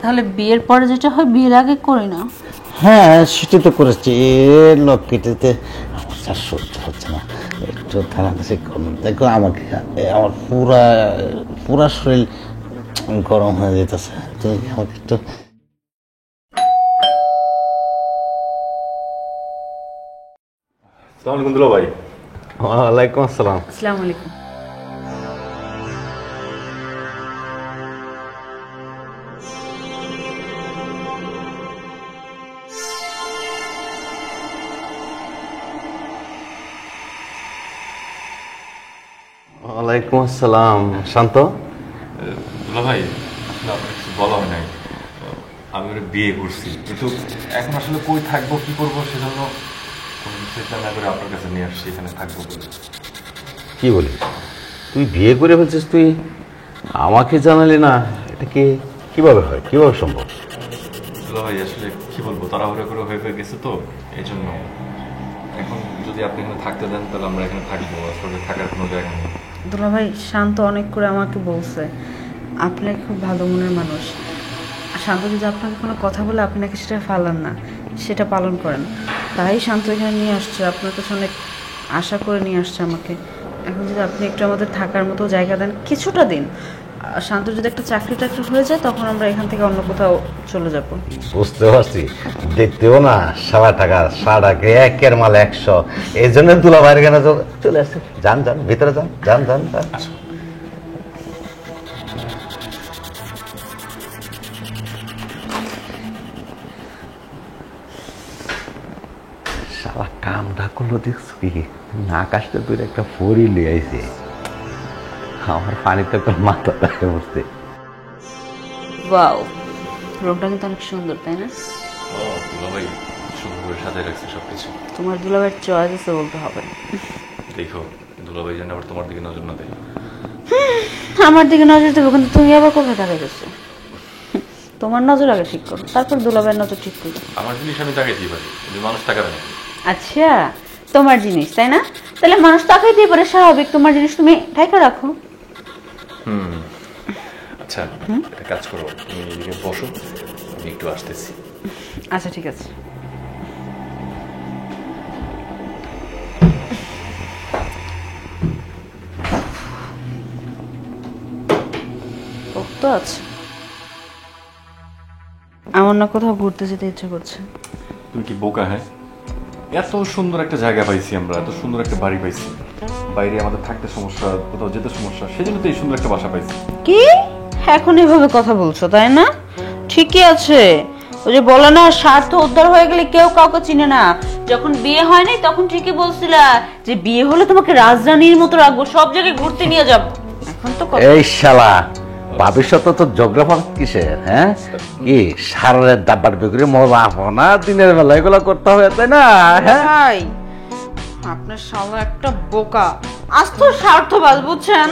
তাহলে বিয়ের পরে যেটা হয় বিয়ের আগে করি না? হ্যাঁ সেটা তো করেছি। লক্ষ্মীটিতে আমার সহ্য হচ্ছে না, একটু থানাকাছি দেখো আমাকে, আমার পুরা পুরা শরীর গরম হয়ে যেতেছে, তুমি আমাকে একটু। আসসালামু আলাইকুম দুলা ভাই। ওয়ালাইকুম আসসালাম। আসসালামু আলাইকুম। ওয়ালাইকুম আসসালাম। শান্ত, দুলা ভাই আসলে আপনার কিছু বলা হয় নাই, আমি ওরা বিয়ে করছি, কিন্তু এখন আসলে কই থাকবো কি করবো সেজন্য কোনো চেষ্টা না করে আপনার কাছে নিয়ে আসছি, এখানে থাকবো বলে। কি বলিস? তুই বিয়ে করে ফেলছিস, তুই আমাকে জানালি না? এটা কি কিভাবে হয়, কিভাবে সম্ভব? দুলা ভাই আসলে কি বলবো, তাড়াহুড়ো করে হয়ে গেছে তো এই জন্য। এখন যদি আপনি এখানে থাকতে দেন তাহলে আমরা এখানে থাকবো, আসলে থাকার কোনো জায়গা নেই। দুলাভাই শান্ত অনেক করে আমাকে বলছে আপনি খুব ভালো মনের মানুষ। শান্ত যদি আপনাকে কোনো কথা বলে আপনি নাকি সেটা ফালান না, সেটা পালন করেন। তাই শান্ত এখানে নিয়ে আসছে, আপনার কাছে অনেক আশা করে নিয়ে আসছে আমাকে। এখন যদি আপনি একটু আমাদের থাকার মতো জায়গা দেন কিছুটা দিন, শান্ত যদি একটা চাকরি টাকরি হয়ে যায় তখন আমরা এখান থেকে অন্য কোথাও চলে যাব। বুঝতে পারছি, দেখতেও না সারা টাকা, সারাটাকে একের মাল 100, এই জন্য তুলা বাইরে কেন চলে আসছে। যান যান ভিতরে যান, যান যান যান। সারা কামটা করলো দেখছো কি, আকাশটা তুই একটা ফরি লিয়ে আইছে, আমার পানিতে একটা মাথা তাকে বসছে। ওয়াও, রুমটা কিন্তু অনেক সুন্দর তাই না? দুলা ভাই সুন্দর করে সাজায় রাখছে সবকিছু। তোমার দুলাভাইয়ের চয়েস আছে বলতে হবে। দেখো দুলা ভাই যেন আবার তোমার দিকে নজর না দেয়। আমার দিকে নজর দেবো, কিন্তু তুমি আবার কোথায় তাকাই গেছো? তোমার নজর আগে ঠিক করো, তারপর দুলাভাইয়ের নজর ঠিক করো। আমার জিনিস আমি তাকাইতেই পারি, কিন্তু মানুষ তাকাবে না। আচ্ছা, তোমার জিনিস তাই না? তাহলে মানুষ তাকাইতেই পারে, স্বাভাবিক। তোমার জিনিস তুমি ঢাকা রাখো। আচ্ছা একটা কাজ করো, তুমি এদিকে বসো, আমি একটু আসতেছি। আচ্ছা ঠিক আছে। তো আছে আমার না কোথাও ঘুরতে যেতে ইচ্ছে করছে। তুমি কি বোকা? হ্যাঁ, এত সুন্দর একটা জায়গা পাইছি আমরা, এত সুন্দর একটা বাড়ি পাইছি, বাইরে আমাদের থাকতে সমস্যা, কোথাও যেতে সমস্যা, সেজন্য তো এই সুন্দর একটা বাসা পাইছি। কি এখন এভাবে কথা বলছো তাই না? ঠিকই আছে, ওই যে বলে না স্বার্থ উদ্ধার হয়ে গেলে কেউ কাউকে চিনে না। যখন বিয়ে হয়নি তখন ঠিকই বলছিলা যে বিয়ে হলে তোমাকে রাজরানীর মতো রাখবো, সব জায়গায় ঘুরতে নিয়ে যাব। এখন তো এই শালা ভবিষ্যৎ তো যোগ্রাফার কিসের? হ্যাঁ কি সারের ডাব্বার বিক্রি মজা না, দিনের বেলা এগুলো করতে হবে তাই না? হ্যাঁ ভাই আপনার শালা একটা বোকা, আজ তো স্বার্থবাজ বুঝছেন।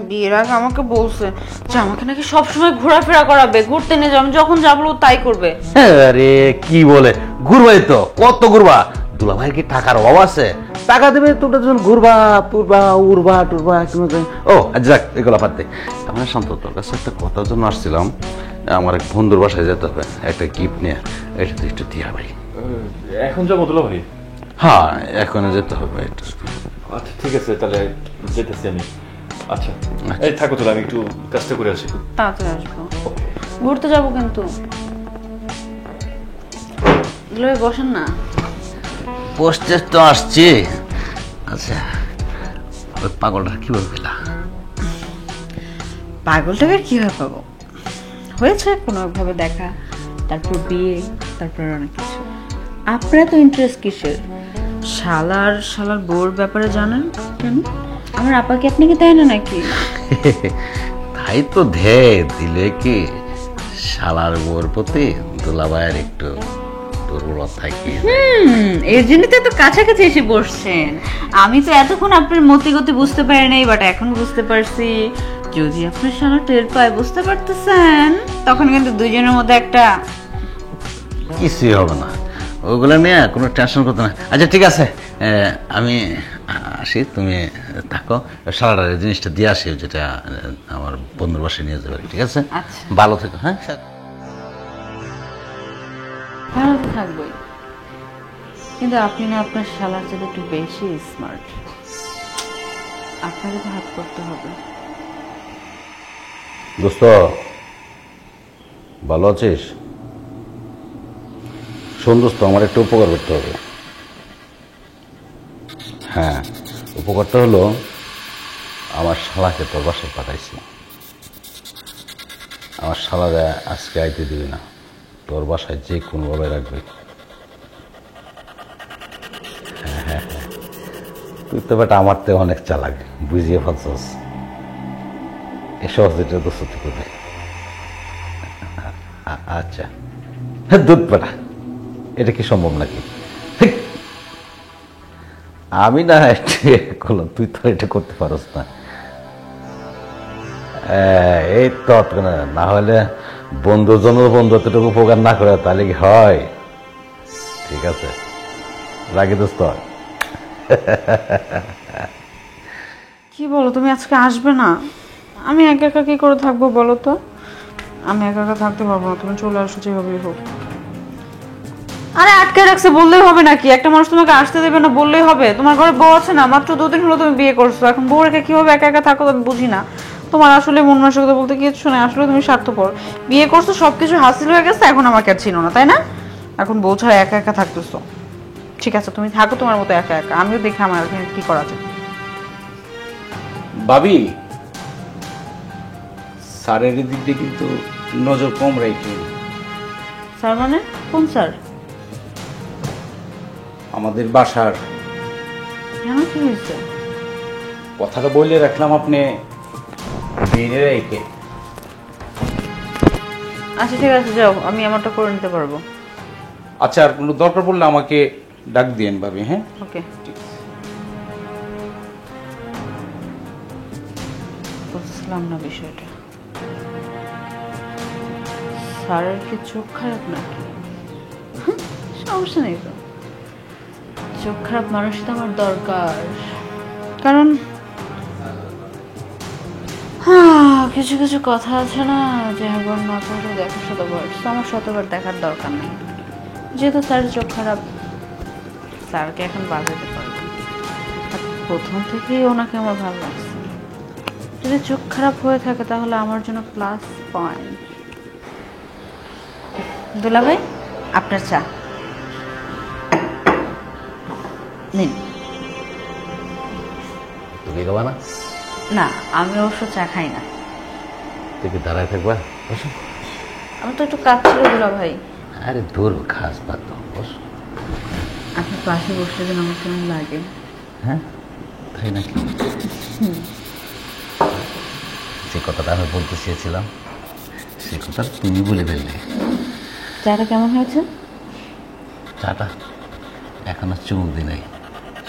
বিয়ের আগে আমাকে বলছে যে আমাকে নাকি সবসময় ঘোরাফেরা করাবে, ঘুরতে নিয়ে যাবে, যখন যাবো তাই করবে। আরে কি বলে, ঘুরবাই তো, কত ঘুরবা? দুলাভাই কি টাকার অভাব আছে? টাকা দেবে তোমরা যখন ঘুরবা তুরবা উড়বা টুরবা। ও যাক এগুলো বাদ দে। আমার শান্ত, তোর কাছে একটা কথার জন্য আসছিলাম। আমার এক বন্ধুর বাসায় যেতে হবে একটা গিফট নিয়ে, এটা তো একটু দিয়া ভাই। এখন যাবো দুলা ভাই? হ্যাঁ এখন যেতে হবে এটা। আচ্ছা ঠিক আছে, তাহলে যেতেছি আমি। আচ্ছা এই থাকো, তাহলে আমি একটু কাজটা করে আসি। তাড়াতাড়ি আসবো, ঘুরতে যাবো কিন্তু। লয়ে বসেন না। বসতে তো আসছি। আচ্ছা ওই পাগলটা কিভাবে পেলা? পাগলটাকে কিভাবে পাবো, হয়েছে কোনো একভাবে দেখা, তারপর বিয়ে, তারপর অনেক কিছু। আপনারা তো ইন্টারেস্ট কিসের? শালার বউর ব্যাপারে জানেন কেন? আমার আপাকে আপনাকে দেয় না নাকি? তাই তো ধে দিলে কি শালার বউর প্রতি দুলাভাইয়ের একটু দুর্বলতা থাকে। এর জন্যই তো এত কাছাকাছি এসে বসছেন। আমি তো এতক্ষণ আপনার মতিগতি বুঝতে পারি নাই, বাট এখন বুঝতে পারছি। যদি আপনার শালা টের পায়, বুঝতে পারতেছেন, তখন কিন্তু দুইজনের মধ্যে একটা কিছুই হবে না, ওগুলো নিয়ে কোনো টেনশন করতে না। আচ্ছা ঠিক আছে, আমি আসি, তুমি থাকো, সারাটার জিনিসটা দিয়ে আসি, যেটা আমার বন্ধুর বাসায় নিয়ে যাবে। ঠিক আছে, ভালো থেকো। হ্যাঁ ভালো তো থাকবোই, কিন্তু আপনি না আপনার শালার চেয়ে একটু বেশি স্মার্ট। আপনাকে তো হাত করতে হবে। দোস্ত, ভালো আছিস? শোন দোস্ত, আমার একটা উপকার করতে হবে। হ্যাঁ, উপকারটা হলো আমার শালাকে তোর বাসায় পাঠাইছি। আমার শালারা আজকে আইতে দিবি না, তোর বাসায় যে কোনোভাবে রাখবে। হ্যাঁ হ্যাঁ হ্যাঁ, তুই তো বেটা আমার তো অনেক চালাক, বুঝিয়ে ফেলছস। এসব যেটা দোস্ত তুই করবে। আচ্ছা, হ্যাঁ দুধ বেটা, এটা কি সম্ভব নাকি? আমি না করলাম, তুই তো এটা করতে পারস না। এই তো না হলে বন্ধুর জন্য বন্ধু এতটুকু উপকার না করে তাহলে কি হয়? ঠিক আছে, রাখি দোস্ত। কি বলো, তুমি আজকে আসবে না? আমি একা একা কি করে থাকবো বলো তো? আমি একা একা থাকতে পারবো না, তুমি চলে আসো যেভাবেই হোক। আরে আটকে রাখছে বললেই হবে নাকি? একটা মানুষ তোমাকে আসতে দেবে না বললেই হবে? তোমার ঘরে বউ আছে না, মাত্র 2 দিন হলো তুমি বিয়ে করছো, এখন বউ রেখে কিভাবে একা একা থাকো আমি বুঝি না। তোমার আসলে মন মানসিকতা বলতে কিছু না, আসলে তুমি স্বার্থপর। বিয়ে করছো, সবকিছু হাসিল হয়ে গেছে, এখন আমাকে আর ছিল না, তাই না? এখন বউ ছাড়া একা একা থাকতেছো। ঠিক আছে, তুমি থাকো তোমার মতো একা একা, আমিও দেখি আমার এখানে কি করা যায়। ভাবি, স্যারের দিক দিয়ে কিন্তু নজর কম রাখি। স্যার মানে কোন স্যার? আমাদের বাসার কেন, কি হয়েছে? কথাটা বলে রাখলাম, আপনি মেনে রেখে। আচ্ছা ঠিক আছে, যাও, আমি আমারটা করে নিতে পারবো। আচ্ছা, আর কোনো দরকার পড়লে আমাকে ডাক দিয়েন ভাবি। হ্যাঁ, ওকে, বুঝলাম না বিষয়টা। স্যারের কি চোখ খারাপ নাকি? সমস্যা নেই তো, চোখ খারাপ মানুষ তো আমার দরকার। কারণ কিছু কিছু কথা আছে না, যে একবার না করলে দেখা শতবার। আমার শতবার দেখার দরকার নেই, যেহেতু স্যারের চোখ খারাপ, স্যারকে এখন বাজাতে পারবো। আর প্রথম থেকেই ওনাকে আমার ভালো লাগছে। যদি চোখ খারাপ হয়ে থাকে তাহলে আমার জন্য প্লাস পয়েন্ট। দুলা ভাই, আপনার চা নিন। তুমি খাবা না? না, আমি অবশ্য চা খাই না। তুই কি দাঁড়ায় থাকবা? বসো। আমি তো একটু কাজ ছিল দুলা ভাই। আরে দূর, খাস বাদ দাও, বসো। আপনি পাশে বসলে যেন আমার কেমন লাগে। হ্যাঁ, তাই নাকি? যে কথাটা আমি বলতে চেয়েছিলাম সে কথা তুমি বলে ফেললে। চাটা কেমন হয়েছে? চাটা এখনো চুমুক দি নাই,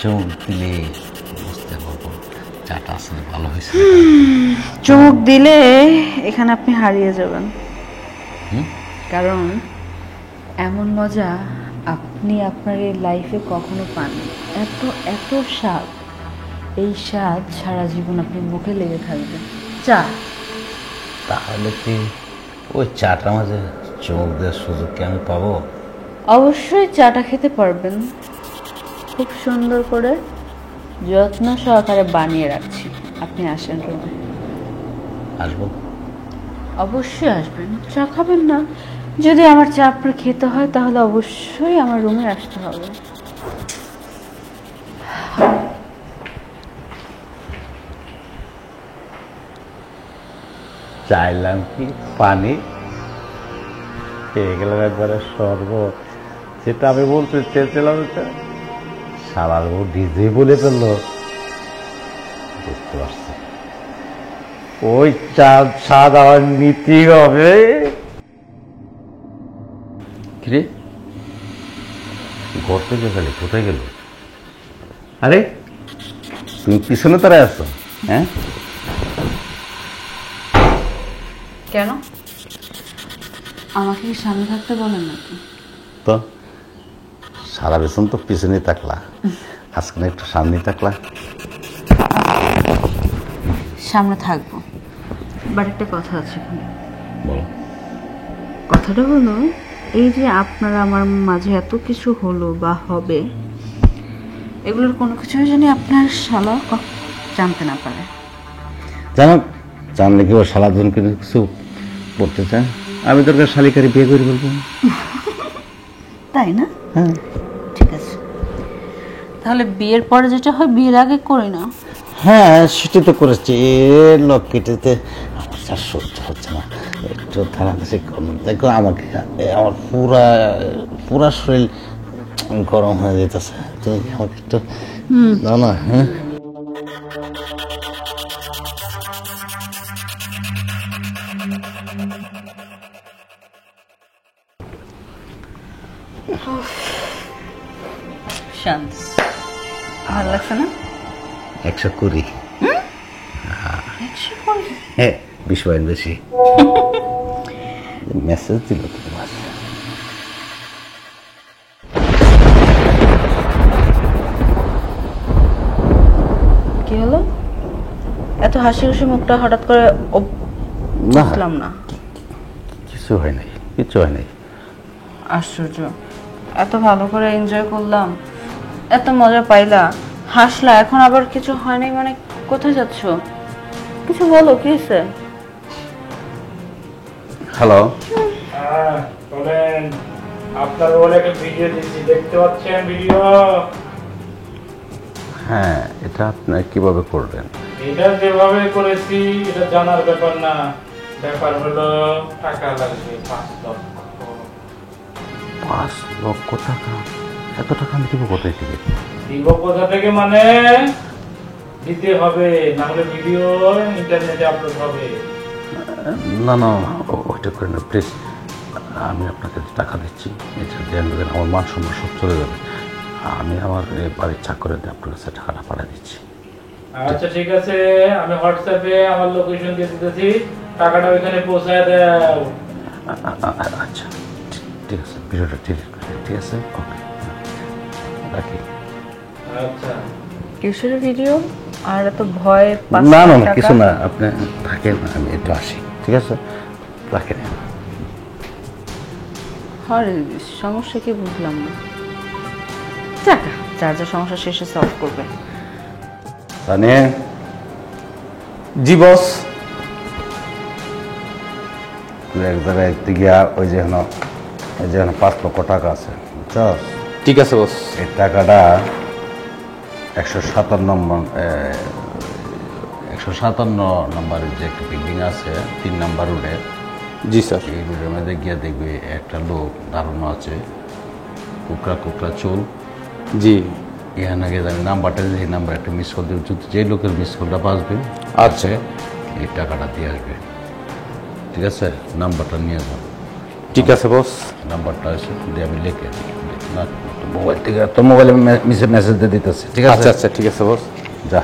চুমুক দিলে বুঝতে পারবো চাটা আসলে ভালো হয়েছে। চোখ দিলে এখানে আপনি হারিয়ে যাবেন, কারণ এমন মজা আপনি আপনার এই লাইফে কখনো পাননি। এত এত স্বাদ, এই স্বাদ সারা জীবন আপনি মুখে লেগে থাকবে। চা তাহলে কি ওই চাটা মাঝে চুমুক দেওয়ার সুযোগ কি আমি পাবো? অবশ্যই চাটা খেতে পারবেন, খুব সুন্দর করে যত্ন সহকারে বানিয়ে রাখছি। আপনি আসেন রুমে। আসবো? অবশ্যই আসবেন। চা খাবেন না? যদি আমার চা আপনার খেতে হয় তাহলে অবশ্যই আমার রুমে আসতে হবে। চাইলাম কি পানি, খেয়ে গেলাম একবারে শরবত। যেটা আমি বলতে চেয়েছিলাম সারার ও ডিজে বলে ফেললো। বুঝতে পারছি, ওই চাঁদ স্বাদ আমার নীতি হবে। কিরে, ঘর থেকে গেলে কোথায় গেল? আরে তুমি পিছনে তারা আসছো? হ্যাঁ, কেন? আমাকে কি সামনে থাকতে বলেন নাকি? তো সারা বেতন তো পিছনে থাকলা, আজকে একটু সামনে থাকলা। সামনে থাকবো, বাট একটা কথা আছে। বলো। কথাটা হলো এই যে আপনার আমার মাঝে এত কিছু হলো বা হবে, এগুলোর কোনো কিছুই জানি আপনার শালা জানতে না পারে। জানলে কি ওর শালাধন কিছু করতে চায়? আমি তোর শালিকারি বিয়ে করে বলবো। তাই না? হ্যাঁ, ঠিক আছে, তাহলে বিয়ের পরে যেটা হয় বিয়ের আগে করি না। হ্যাঁ সেটা তো করেছি। লক্ষ্মীটিতে আমার আর সহ্য হচ্ছে না, একটু থানা কাছে দেখো আমাকে, আমার পুরা শরীর গরম হয়ে যেতেছে। তুমি কি আমাকে একটু দাও না? হ্যাঁ, শান্ত, ভালো লাগছে না? 120। 120? হ্যাঁ, 20 পয়েন্ট বেশি। মেসেজ দিল তোমার। কি হলো? এত হাসি খুশি মুখটা হঠাৎ করে না, বুঝলাম না। কিছু হয় নাই, কিছু হয় নাই। আশ্চর্য, এত ভালো করে এনজয় করলাম, এত মজা পাইলা, হাসলা, এখন আবার কিছু হয় নাই মানে কোথায় যাচ্ছ? কিছু বলো, কি হয়েছে? হ্যালো, বলেন। আপনার বলে একটা ভিডিও দিচ্ছি, দেখতে পাচ্ছেন ভিডিও? হ্যাঁ, এটা আপনি কিভাবে করবেন? এটা যেভাবে করেছি এটা জানার ব্যাপার না, ব্যাপার হলো টাকা লাগবে 5 লক্ষ। 5 লক্ষ টাকা? এত টাকা আমি দিব কোথায় থেকে? দিব কোথা থেকে মানে দিতে হবে, না হলে ভিডিও ইন্টারনেটে আপলোড হবে। না না, ওইটা করেন না প্লিজ। আমি আপনাকে টাকা দিচ্ছি, এটা দেন দেন, আমার মান সম্মান সব চলে যাবে। আমি আমার বাড়ির চাকরে দিয়ে আপনার কাছে টাকাটা পাঠিয়ে দিচ্ছি। আচ্ছা ঠিক আছে, আমি হোয়াটসঅ্যাপে আমার লোকেশন দিয়ে দিতেছি, টাকাটা ওইখানে পৌঁছায় দাও। আচ্ছা ঠিক আছে, বিষয়টা ঠিক আছে, ওকে রাখি। আচ্ছা কিসের ভিডিও আর এত ভয়? না না না, কিছু না, আপনি থাকেন, আমি একটু আসি, ঠিক আছে, রাখেন। আরে সমস্যা কি বুঝলাম না। টাকা যার যা সমস্যা শেষে সলভ করবে। তানিয়া, জি বস। তুই এক জায়গায় গিয়া ওই যে 5 লক্ষ টাকা আছে, বুঝছস? ঠিক আছে বস। এই টাকাটা 157 নম্বরের যে একটা বিল্ডিং আছে, 3 নম্বর রোডে, জি স্যার। এই রোডের মধ্যে গিয়া দেখবি একটা লোক দাঁড়ানো আছে, কুকড়া চুল। জি এখানে গিয়ে আমি নাম্বারটা দিই, এই নাম্বার একটা মিস কল দেবে, যে লোকের মিস কলটা বাঁচবে আচ্ছা এই টাকাটা দিয়ে আসবে, ঠিক আছে? নাম্বারটা নিয়ে যাও। ঠিক আছে বস। নাম্বারটা এসে দিয়ে আমি লিখে দিই, না মোবাইল থেকে, তোর মোবাইলে মেসেজ দিয়ে দিতেছে, ঠিক আছে? আচ্ছা আচ্ছা ঠিক আছে বস। যা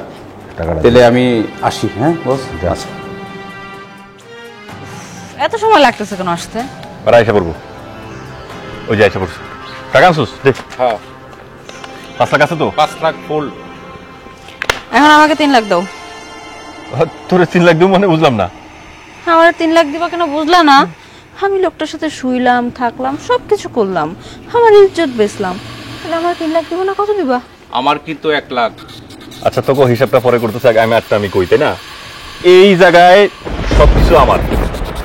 টাকাটা তাহলে আমি আসি। হ্যাঁ বস। যা। আচ্ছা এত সময় লাগতেছে কেন আসতে? আর আইসা পড়বো, ওই যে আইসা পড়ছো। টাকা আনছোস? দেখ, হ্যাঁ 5 লাখ আছে তো? 5 লাখ ফুল। এখন আমাকে 3 লাখ দাও। তোরে 3 লাখ দেবো মানে বুঝলাম না। আমার 3 লাখ দিবা কেন বুঝলা না? আমি লোকটার সাথে শুইলাম, থাকলাম, সবকিছু করলাম, আমার ইজ্জত বেচলাম, তাহলে আমার 3 লাখ দিব না? কত দিবা? আমার কিন্তু 1 লাখ। আচ্ছা তোকে হিসাবটা পরে করতেছে, আগে আমি আমি কই, তাই না? এই জায়গায় সবকিছু আমার,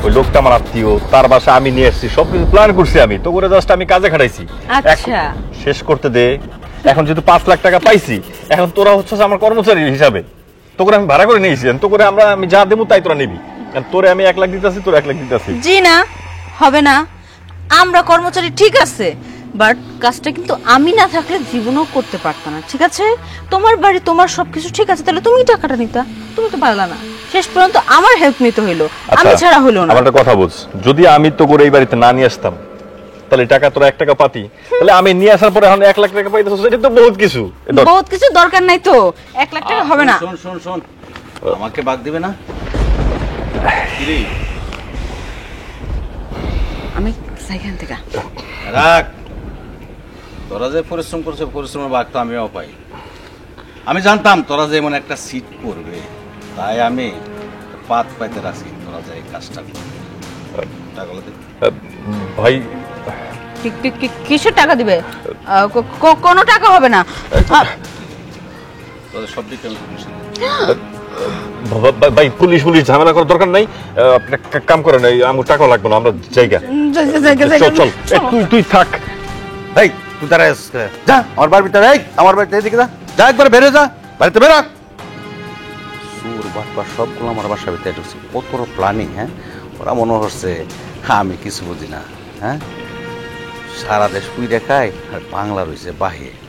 ওই লোকটা আমার আত্মীয়, তার বাসা আমি নিয়ে এসেছি, সবকিছু প্ল্যান করছি আমি, তো করে জাস্ট আমি কাজে খাটাইছি। আচ্ছা। এখন শেষ করতে দে। এখন যেহেতু 5 লাখ টাকা পাইছি, এখন তোরা হচ্ছে আমার কর্মচারী হিসাবে, তো করে আমি ভাড়া করে নিয়েছি, তো করে আমি যা দেবো তাই তোরা নিবি। তোরে আমি 1 লাখ দিতেছি, তোর 1 লাখ দিতেছি। জি না, হবে না। আমরা কর্মচারী ঠিক আছে, বাট কাজটা কিন্তু আমি না থাকলে জীবনও করতে পারতাম না, ঠিক আছে? তোমার বাড়ি, তোমার সবকিছু ঠিক আছে, তাহলে তুমি টাকাটা নিতা, তুমি তো পারলা না। শেষ পর্যন্ত আমার হেল্প নিতে হইলো, আমি ছাড়া হইলো না। আমার একটা কথা বুঝ, যদি আমি তো করে এই বাড়িতে না নিয়ে আসতাম, তাহলে টাকা তোরা 1 টাকা পাতি, তাহলে আমি নিয়ে আসার পরে এখন 1 লাখ টাকা পাইতেছ, এটা তো বহুত কিছু। বহুত কিছু দরকার নাই তো, 1 লাখ টাকা হবে না। শোন, আমাকে বাদ দিবে না? আমি সেখান থেকে রাখ, তোরা যে পরিশ্রম করছে, পরিশ্রমের ভাগ তো আমিও পাই। আমি জানতাম তোরা যে এমন একটা সিট পড়বে, তাই আমি পাত পাইতে রাখছি তোরা যে এই কাজটা করবে। টাকাগুলো দে। ভাই কিসের টাকা দিবে? কোনো টাকা হবে না। তোদের সব দিকে আমি permission দিচ্ছি। ভাই পুলিশ ঝামেলা করার দরকার নাই। আপনি এক কাম করেন, আমার টাকা লাগবে না, আমরা জায়গা চল চল। তুই থাক। এই তুই তারা যা আমার বাড়ির ভিতরে, এই আমার বাড়িতে এদিকে যা, যা একবার বেরো, যা বাড়িতে বেরো। সুর বাটপা সবগুলো আমার বাসার ভিতরে ঢুকছে, কত বড় প্ল্যানিং। হ্যাঁ, ওরা মনে হচ্ছে আমি কিছু বুঝি না। হ্যাঁ, সারা দেশ পুই দেখায় আর বাংলা রয়েছে বাহিরে।